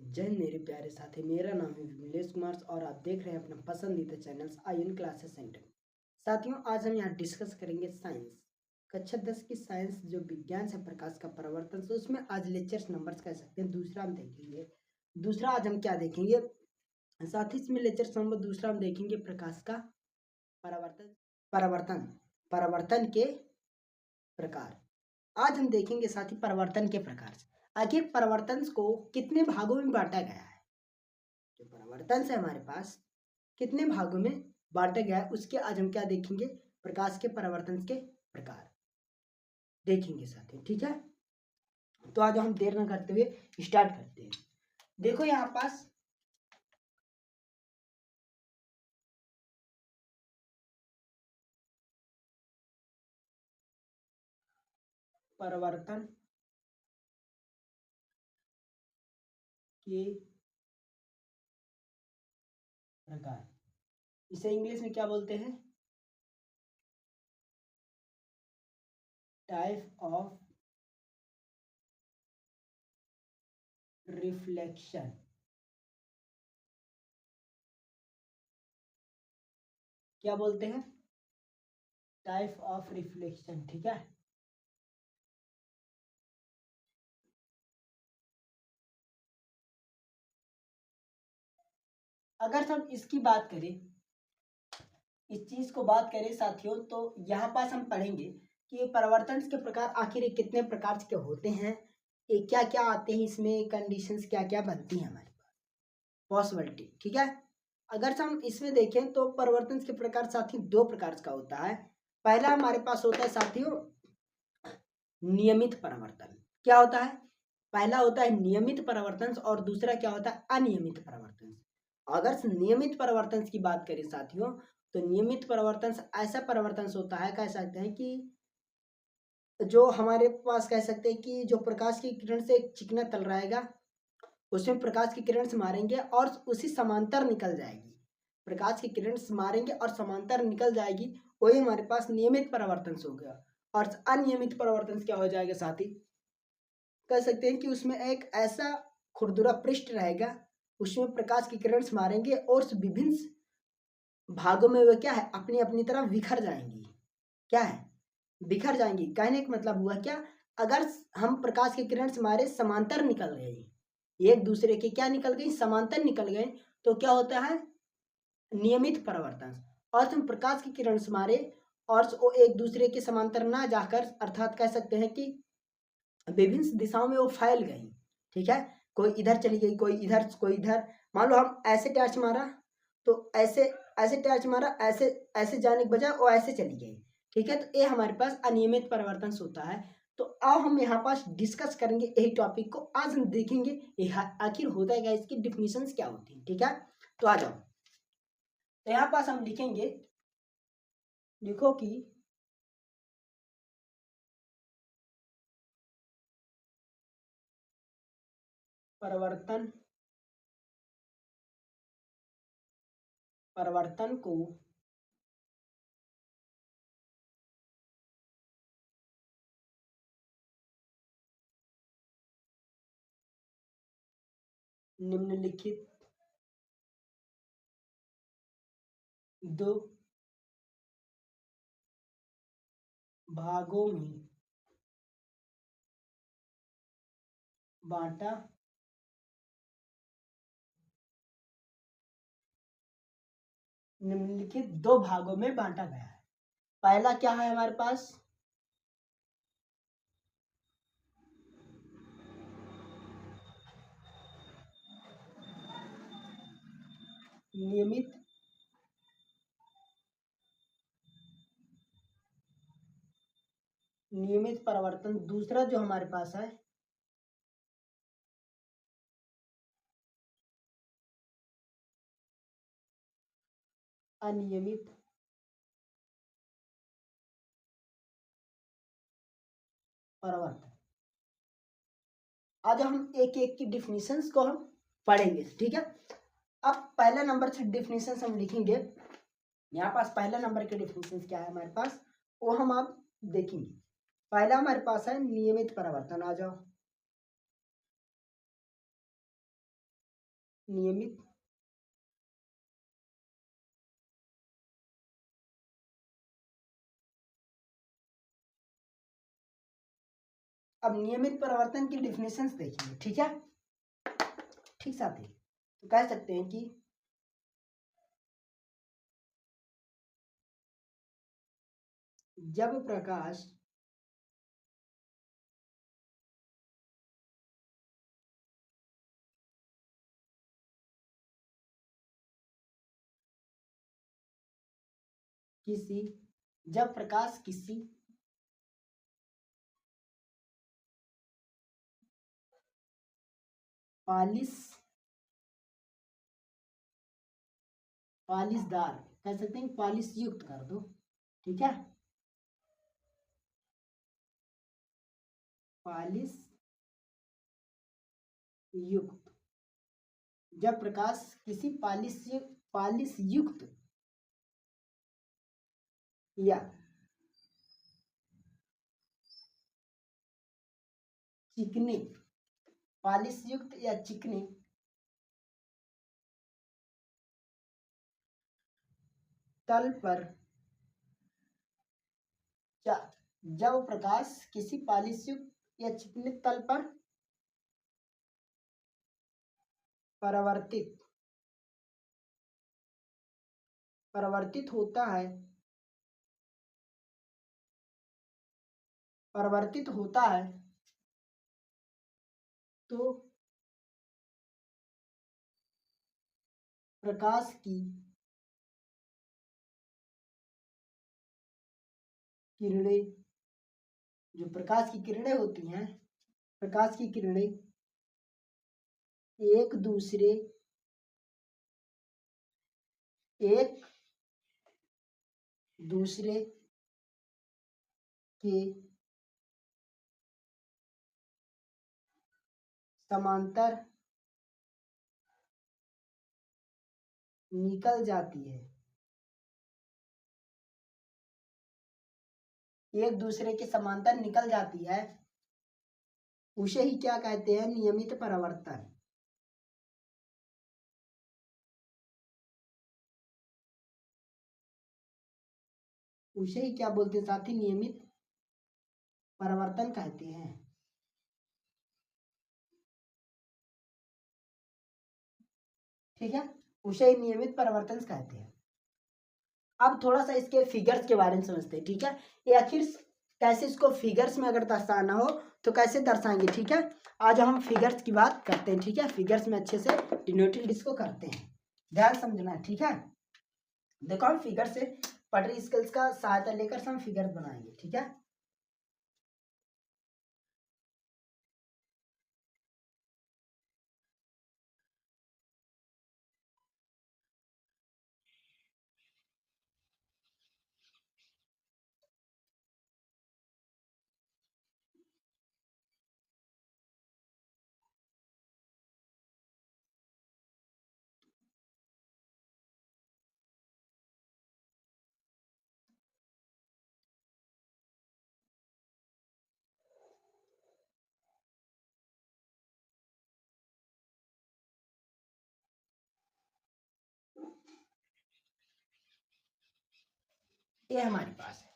जय हिंद मेरे प्यारे साथी, मेरा नाम है विमलेश कुमार और आप देख रहे हैं अपना पसंदीदा चैनल आयन क्लासेस सेंटर। साथियों, आज हम यहाँ डिस्कस करेंगे साइंस कक्षा 10 की साइंस जो विज्ञान से प्रकाश का परिवर्तन। तो उसमें आज लेक्चर्स नंबर्स कह सकते हैं। दूसरा हम देखेंगे, दूसरा आज हम क्या देखेंगे साथ ही इसमें लेक्चर्स नंबर दूसरा हम देखेंगे प्रकाश का परिवर्तन परिवर्तन परिवर्तन के प्रकार। आज हम देखेंगे साथ ही परिवर्तन के प्रकार। आखिर परिवर्तन को कितने भागों में बांटा गया है, जो परिवर्तन से हमारे पास कितने भागों में बांटा गया है, उसके आज हम क्या देखेंगे, प्रकाश के परिवर्तन के प्रकार देखेंगे साथी। ठीक है, तो आज हम देर न करते हुए स्टार्ट करते हैं। देखो यहाँ पास परिवर्तन के प्रकार, इसे इंग्लिश में क्या बोलते हैं, टाइप ऑफ रिफ्लेक्शन। क्या बोलते हैं, टाइप ऑफ रिफ्लेक्शन। ठीक है, अगर हम इसकी बात करें, इस चीज को बात करें साथियों, तो यहाँ पास हम पढ़ेंगे कि परिवर्तन के प्रकार आखिर ये कितने प्रकार के होते हैं, ये क्या क्या आते हैं, इसमें कंडीशंस क्या क्या बनती हैं हमारे पास, पॉसिबिलिटी। ठीक है, अगर हम इसमें देखें तो परिवर्तन के प्रकार साथियों दो प्रकार का होता है। पहला हमारे पास होता है साथियों नियमित परिवर्तन। क्या होता है, पहला होता है नियमित परिवर्तन और दूसरा क्या होता है, अनियमित परिवर्तन। अगर नियमित परिवर्तन की बात करें साथियों, तो नियमित परिवर्तन ऐसा परिवर्तन होता है, कह सकते हैं कि जो हमारे पास कह सकते हैं कि जो प्रकाश की किरण से एक चिकना तल रहेगा, उसमें प्रकाश की किरण से मारेंगे और उसी समांतर निकल जाएगी। प्रकाश की किरण से मारेंगे और समांतर निकल जाएगी, वही हमारे पास नियमित परिवर्तन हो गया। और अनियमित परिवर्तन क्या हो जाएगा साथी, कह सकते हैं कि उसमें एक ऐसा खुरदुरा पृष्ठ रहेगा, उसमें प्रकाश की किरण से मारेंगे और विभिन्न भागों में वे क्या है, अपनी अपनी तरफ बिखर जाएंगी। क्या है, बिखर जाएंगी। कहने का मतलब हुआ क्या, अगर हम प्रकाश की किरण से मारे समांतर निकल गए, एक दूसरे के क्या निकल गई, समांतर निकल गए, तो क्या होता है नियमित परिवर्तन। और हम प्रकाश की किरण से मारे और वो एक दूसरे के समांतर ना जाकर, अर्थात कह सकते हैं कि विभिन्न दिशाओं में वो फैल गई। ठीक है, कोई इधर चली गई, कोई इधर, कोई इधर। मान लो हम ऐसे टॉर्च मारा तो ऐसे ऐसे टॉर्च मारा, ऐसे ऐसे जाने के बजाय वो ऐसे चली गई। ठीक है, तो ये हमारे पास अनियमित परिवर्तन होता है। तो अब हम यहाँ पास डिस्कस करेंगे यही टॉपिक को। आज हम देखेंगे ये आखिर होता है क्या, इसकी डिफिनीशंस क्या होती है। ठीक है, तो आ जाओ, तो यहाँ पास हम लिखेंगे, लिखो कि परिवर्तन परिवर्तन को निम्नलिखित दो भागों में बांटा निम्नलिखित दो भागों में बांटा गया है। पहला क्या है हमारे पास, नियमित नियमित परिवर्तन। दूसरा जो हमारे पास है अनियमित परिवर्तन। आज हम एक एक की डिफिनीशंस को हम पढ़ेंगे। ठीक है, अब पहला नंबर से डिफिनीशंस हम लिखेंगे। यहाँ पास पहला नंबर के डिफिनीशंस क्या है हमारे पास, वो हम आप देखेंगे। पहला हमारे पास है नियमित परिवर्तन। आ जाओ, नियमित अब नियमित परावर्तन की डिफिनेशंस देखिए, ठीक है। ठीक साथी, तो कह सकते हैं कि जब प्रकाश किसी जब प्रकाश किसी पालिशदार, कह सकते हैं पालिश युक्त कर दो, ठीक है, पालिश युक्त, जब प्रकाश किसी पालिश युक्त या चिकने, पालिश युक्त या चिकने तल पर जब प्रकाश किसी पालिश युक्त या चिकने तल पर परावर्तित होता है तो प्रकाश की किरणें, जो प्रकाश की किरणें होती हैं, प्रकाश की किरणें एक दूसरे के समांतर निकल जाती है, एक दूसरे के समांतर निकल जाती है, उसे ही क्या कहते हैं, नियमित परावर्तन। उसे ही क्या बोलते हैं साथी, नियमित परावर्तन कहते हैं। ठीक है, उसे ही नियमित परावर्तन कहते हैं। अब थोड़ा सा इसके फिगर्स के बारे में समझते हैं, ठीक है। ये आखिर कैसे इसको फिगर्स में अगर दर्शाना हो तो कैसे दर्शाएंगे, ठीक है। आज हम फिगर्स की बात करते हैं, ठीक है। फिगर्स में अच्छे से डिनोटेड इसको करते हैं, ध्यान समझना है, ठीक है। देखो हम फिगर से पटरी स्केल्स का सहायता लेकर हम फिगर्स बनाएंगे, ठीक है। ये हमारे पास है,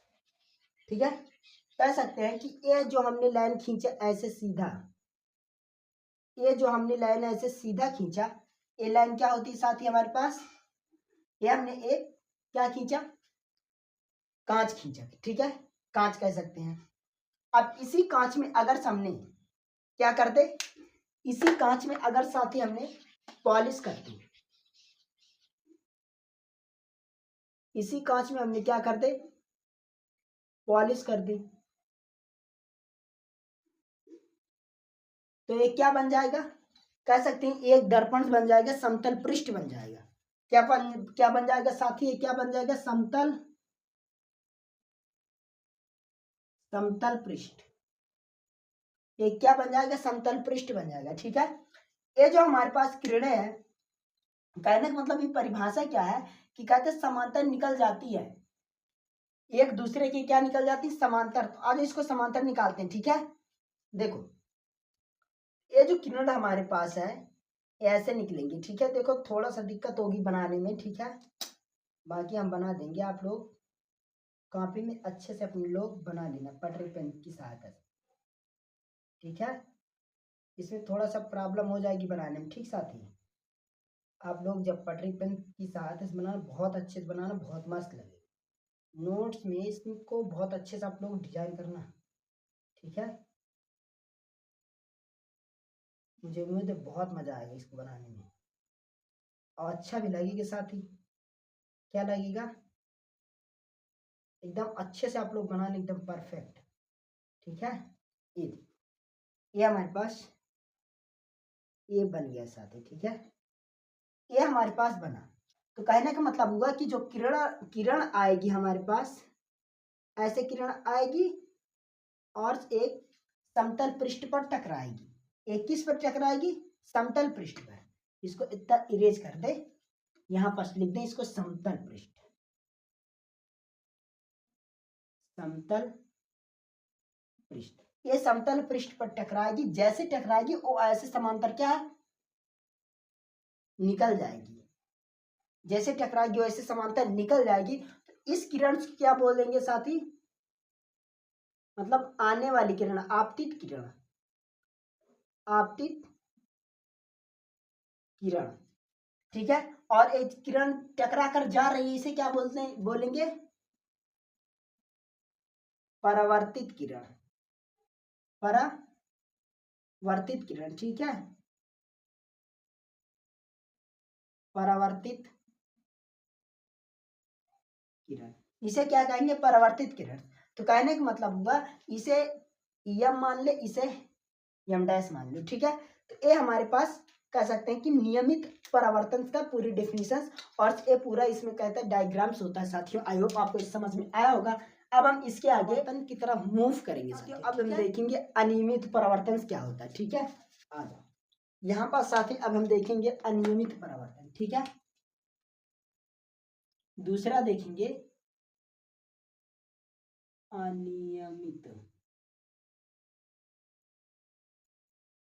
ठीक है। कह सकते हैं कि ये जो हमने लाइन खींचा ऐसे सीधा, ये जो हमने लाइन ऐसे सीधा खींचा, ये लाइन क्या होती है साथी हमारे पास, ये हमने एक क्या खींचा, कांच खींचा, ठीक है, कांच कह सकते हैं। अब इसी कांच में अगर हमने क्या करते, इसी कांच में अगर साथी हमने पॉलिश कर दी, इसी कांच में हमने क्या कर दे, पॉलिश कर दी, तो ये क्या बन जाएगा, कह सकते हैं एक दर्पण बन जाएगा, समतल पृष्ठ बन जाएगा। क्या बन जाएगा साथी, ये क्या बन जाएगा, समतल पृष्ठ, ये क्या बन जाएगा, समतल पृष्ठ बन जाएगा, ठीक है। ये जो हमारे पास किरणें हैं, कहने का मतलब ये परिभाषा क्या है कि कहते हैं समांतर निकल जाती है, एक दूसरे की क्या निकल जाती है, समांतर। तो आज इसको समांतर निकालते हैं, ठीक है। देखो ये जो किरण हमारे पास है, ऐसे निकलेंगे, ठीक है। देखो थोड़ा सा दिक्कत होगी बनाने में, ठीक है, बाकी हम बना देंगे। आप लोग कॉपी में अच्छे से अपने लोग बना लेना पटरी पेन की सहायता से, ठीक है। इसमें थोड़ा सा प्रॉब्लम हो जाएगी बनाने में, ठीक साथी। आप लोग जब पटरी पेन की सहायता से बनाना, बहुत अच्छे से बनाना, बहुत मस्त लगेगा। नोट्स में इसको बहुत अच्छे से आप लोग डिजाइन करना, ठीक है। मुझे उम्मीद है बहुत मजा आएगा इसको बनाने में, और अच्छा भी लगेगा साथ ही। क्या लगेगा, एकदम अच्छे से आप लोग बनाने, एकदम परफेक्ट, ठीक है। ये हमारे पास ये बन गया साथी, ठीक है। ये हमारे पास बना, तो कहने का मतलब हुआ कि जो किरण किरण आएगी हमारे पास, ऐसे किरण आएगी और एक समतल पृष्ठ पर टकराएगी। एक किस पर टकराएगी, समतल पृष्ठ पर। इसको इतना इरेज कर दे, यहां पर लिख दे इसको समतल पृष्ठ, समतल पृष्ठ। ये समतल पृष्ठ पर टकराएगी, जैसे टकराएगी वो ऐसे समांतर क्या है, निकल जाएगी। जैसे टकराएगी वैसे समांतर निकल जाएगी। तो इस किरण को क्या बोलेंगे साथी, मतलब आने वाली किरण, आपतित किरण, आपतित किरण, ठीक है। और एक किरण टकरा कर जा रही है, इसे क्या बोलते हैं, बोलेंगे परावर्तित किरण, परावर्तित किरण, ठीक है। परावर्तित किरण, इसे क्या कहेंगे, परावर्तित किरण। तो कहने का मतलब हुआ, इसे यम मान ले, इसे यम डैश मान लो, ठीक है। तो ये हमारे पास कह सकते हैं कि नियमित परावर्तन का पूरी डेफिनेशन, और ये पूरा इसमें कहता है डायग्राम्स होता है साथियों। आई होप आपको इस समझ में आया होगा। अब हम इसके आगे परावर्तन की तरफ मूव करेंगे साथियों। अब हम देखेंगे अनियमित परावर्तन क्या होता है, ठीक है। आ जाओ यहाँ पर साथी, अब हम देखेंगे अनियमित परावर्तन, ठीक है। दूसरा देखेंगे अनियमित,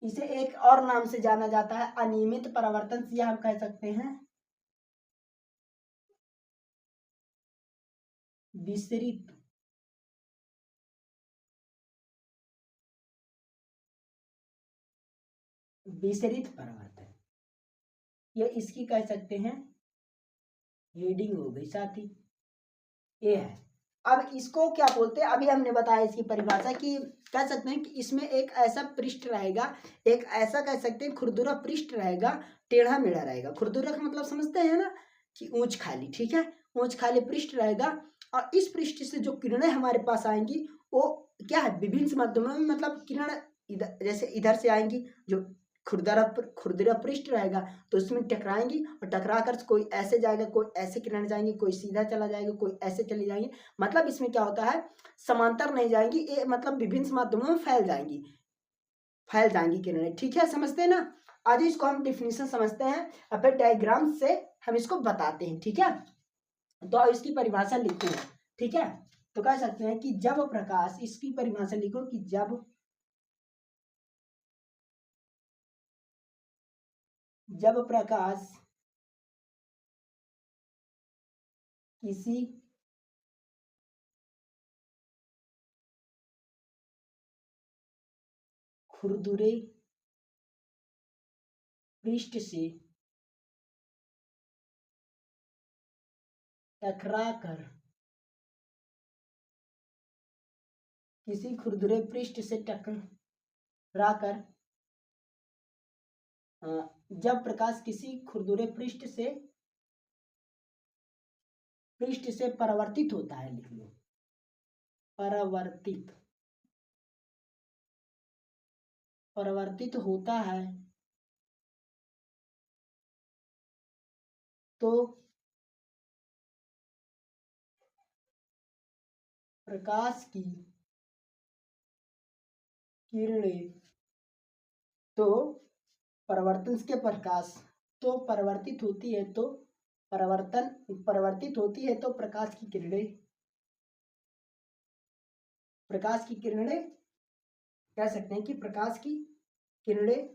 इसे एक और नाम से जाना जाता है अनियमित परावर्तन, या हम कह सकते हैं विसरित विसरित परावर्तन, ये इसकी कह सकते हैं हेडिंग हो गई साथी, ये है। अब इसको क्या बोलते हैं, अभी हमने बताया इसकी परिभाषा कि कह सकते हैं कि इसमें एक ऐसा पृष्ठ रहेगा, एक ऐसा कह सकते हैं खुरदुरा पृष्ठ रहेगा, टेढ़ा मेढ़ा रहेगा। खुरदुरा का मतलब समझते हैं ना, कि ऊंच खाली, ठीक है। ऊंच खाली पृष्ठ रहेगा, और इस पृष्ठ से जो किरणें हमारे पास आएंगी वो क्या है, विभिन्न माध्यमों में, मतलब किरण इधर, जैसे इधर से आएंगी, जो खुरदुरा पृष्ठ रहेगा, तो उसमें टकराएंगी, और टकरा कर कोई ऐसे जाएगा, कोई ऐसे किरण जाएंगी, कोई सीधा चला जाएगा, कोई ऐसे चली जाएंगी। मतलब इसमें क्या होता है, समांतर नहीं जाएंगी, ये मतलब विभिन्न माध्यमों में फैल जाएंगी किरणें, ठीक है। समझते हैं ना। आज इसको हम डिफिनेशन समझते हैं, और फिर डायग्राम से हम इसको बताते हैं, ठीक है। तो अब इसकी परिभाषा लिखते हैं, ठीक है। तो कह सकते हैं कि जब प्रकाश, इसकी परिभाषा लिखो कि जब प्रकाश किसी खुरदुरे पृष्ठ से टकरा कर, किसी खुरदुरे पृष्ठ से टकरा कर, जब प्रकाश किसी खुरदुरे पृष्ठ से परावर्तित होता है, लिख लो परावर्तित, परावर्तित होता है, तो प्रकाश की किरणें, तो परावर्तन के प्रकाश, तो परिवर्तित होती है, तो परिवर्तित होती है, तो प्रकाश की किरणें कह सकते हैं कि प्रकाश की किरणें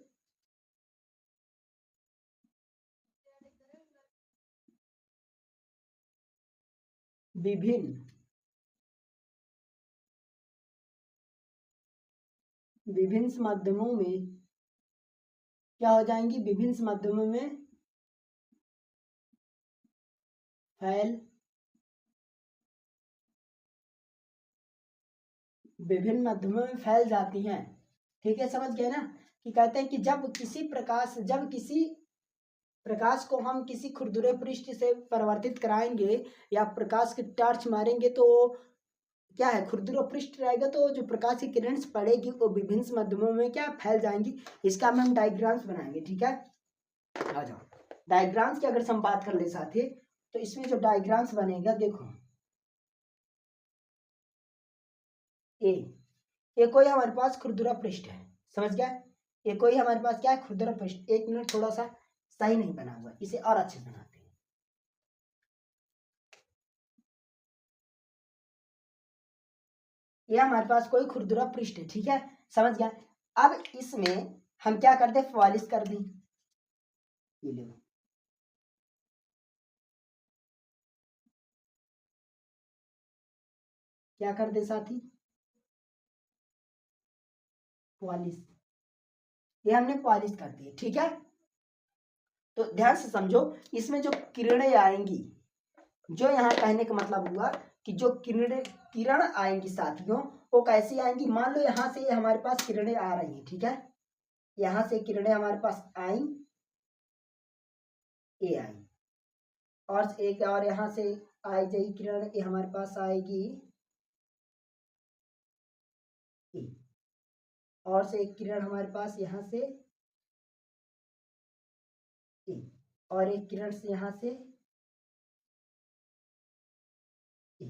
विभिन्न माध्यमों में क्या हो जाएंगी, विभिन्न माध्यमों में फैल जाती हैं। ठीक है, समझ गए ना। कि कहते हैं कि जब किसी प्रकाश को हम किसी खुरदुरे पृष्ठ से परिवर्तित कराएंगे या प्रकाश की टॉर्च मारेंगे तो क्या है, खुरदुरा पृष्ठ रहेगा तो जो प्रकाश की किरण पड़ेगी वो विभिन्न माध्यमों में क्या फैल जाएंगी। इसका हम डायग्राम्स बनाएंगे। ठीक है, आ जाओ। डायग्राम्स की अगर हम बात कर ले साथी, तो इसमें जो डायग्राम्स बनेगा, देखो ये कोई हमारे पास खुरदुरा पृष्ठ है, समझ गया। ये कोई हमारे पास क्या है, खुरदुरा पृष्ठ। एक मिनट, थोड़ा सा सही नहीं बना हुआ, इसे और अच्छे से बनाते हैं। ये हमारे पास कोई खुरदुरा पृष्ठ है, ठीक है, समझ गया। अब इसमें हम क्या करते हैं, पॉलिश कर दी। ये लो, क्या कर दे साथी, पॉलिश। ये हमने पॉलिश कर दी, ठीक है। तो ध्यान से समझो, इसमें जो किरणें आएंगी, जो यहाँ कहने का मतलब हुआ कि जो किरण आएंगी साथियों, वो कैसी आएंगी। मान लो यहाँ से हमारे पास किरणें आ रही हैं, ठीक है, यहाँ से किरणें हमारे पास आई, ये आई, और एक और यहाँ से आई जाएगी किरण, ये हमारे पास आएगी ए, और से एक किरण हमारे पास यहाँ से ए, और एक किरण से यहाँ से ए।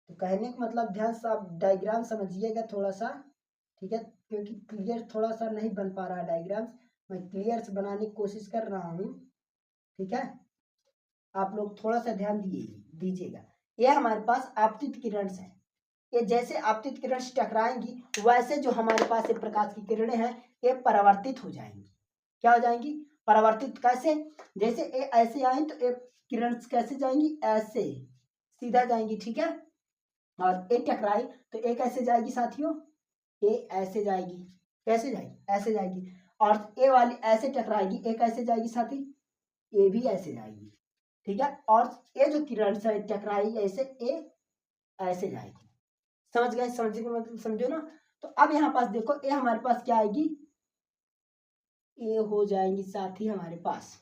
तो कहने का मतलब, ध्यान से आप डायग्राम समझिएगा थोड़ा सा, ठीक है, क्योंकि क्लियर थोड़ा सा नहीं बन पा रहा है डायग्राम्स, मैं क्लियर से बनाने की कोशिश कर रहा हूँ। ठीक है, आप लोग थोड़ा सा ध्यान दीजिएगा। ये हमारे पास आपतित किरण है, ये जैसे आपतित किरण से टकराएंगी वैसे जो हमारे पास ये प्रकाश की किरणें हैं ये परावर्तित हो जाएंगी। क्या हो जाएंगी, परावर्तित। कैसे, जैसे ये ऐसे आए तो ये किरण कैसे जाएंगी, ऐसे सीधा जाएंगी, ठीक है। और एक टकराई तो एक ऐसे जाएगी साथियों, ये ऐसे जाएगी, कैसे जाएगी, ऐसे जाएगी। और ए वाली ऐसे टकराएगी, एक ऐसे जाएगी साथी, ये भी ऐसे जाएगी, ठीक है। और ये जो किरण से टकराई ऐसे, ए ऐसे जाएगी। समझ गए, समझने का मतलब समझो ना। तो अब यहाँ पास देखो, ये हमारे पास क्या आएगी, ये हो जाएंगी साथी हमारे पास,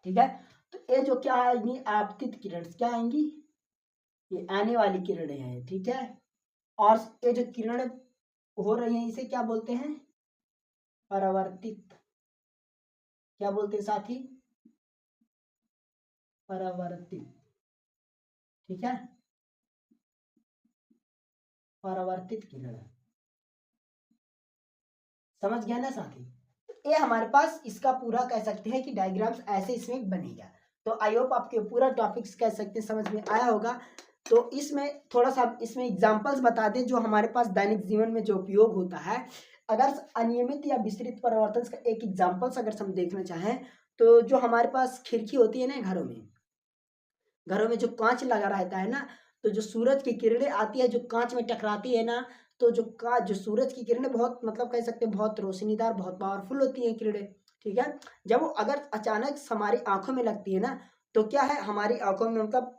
ठीक है। तो ये जो क्या आएंगी, आपतित किरण क्या आएंगी, ये आने वाली किरणें हैं, ठीक है। और ये जो किरण हो रही हैं इसे क्या बोलते हैं, परावर्तित। क्या बोलते हैं साथी, परावर्तित, ठीक है, परावर्तित किरण। समझ गया ना साथी। ये हमारे पास इसका पूरा कह सकते हैं कि डायग्राम्स ऐसे इसमें बनेगा। तो आई होप आपके पूरा टॉपिक्स कह सकते हैं समझ में आया होगा। तो इसमें थोड़ा सा इसमें एग्जांपल्स बता दें जो हमारे पास दैनिक जीवन में जो उपयोग होता है। अगर अनियमित या विस्तृत परावर्तन का एक एग्जाम्पल्स अगर हम देखना चाहें, तो जो हमारे पास खिड़की होती है ना घरों में जो कांच लगा रहता है ना, तो जो सूरज की किरणें आती है जो कांच में टकराती है ना, तो जो सूरज की किरणें बहुत मतलब कह सकते हैं बहुत रोशनीदार, बहुत पावरफुल होती हैं किरणें, ठीक है। जब वो अगर अचानक हमारी आंखों में लगती है ना, तो क्या है, हमारी आंखों में मतलब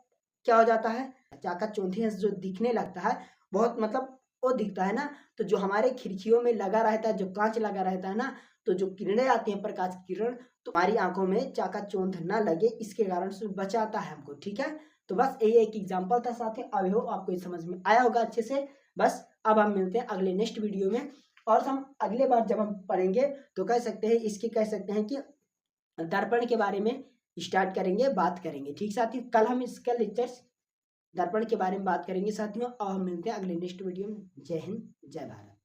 क्या हो जाता है, चाकाचौंधी जो दिखने लगता है, बहुत मतलब वो दिखता है ना। तो जो हमारे खिड़कियों में लगा रहता है, जो कांच लगा रहता है ना, तो जो किरणें आती हैं प्रकाश की किरण, तो हमारी आंखों में चाकाचौंध ना लगे, इसके कारण से बचाता है हमको, ठीक है। तो बस यही एक एग्जांपल था साथियों, आई होप आपको समझ में आया होगा अच्छे से। बस अब हम मिलते हैं अगले नेक्स्ट वीडियो में, और हम अगले बार जब हम पढ़ेंगे तो कह सकते हैं इसकी कह सकते हैं कि दर्पण के बारे में स्टार्ट करेंगे, बात करेंगे, ठीक साथियों। कल हम इसका लेक्चर्स दर्पण के बारे में बात करेंगे साथियों, और हम मिलते हैं अगले नेक्स्ट वीडियो में। जय हिंद, जय भारत।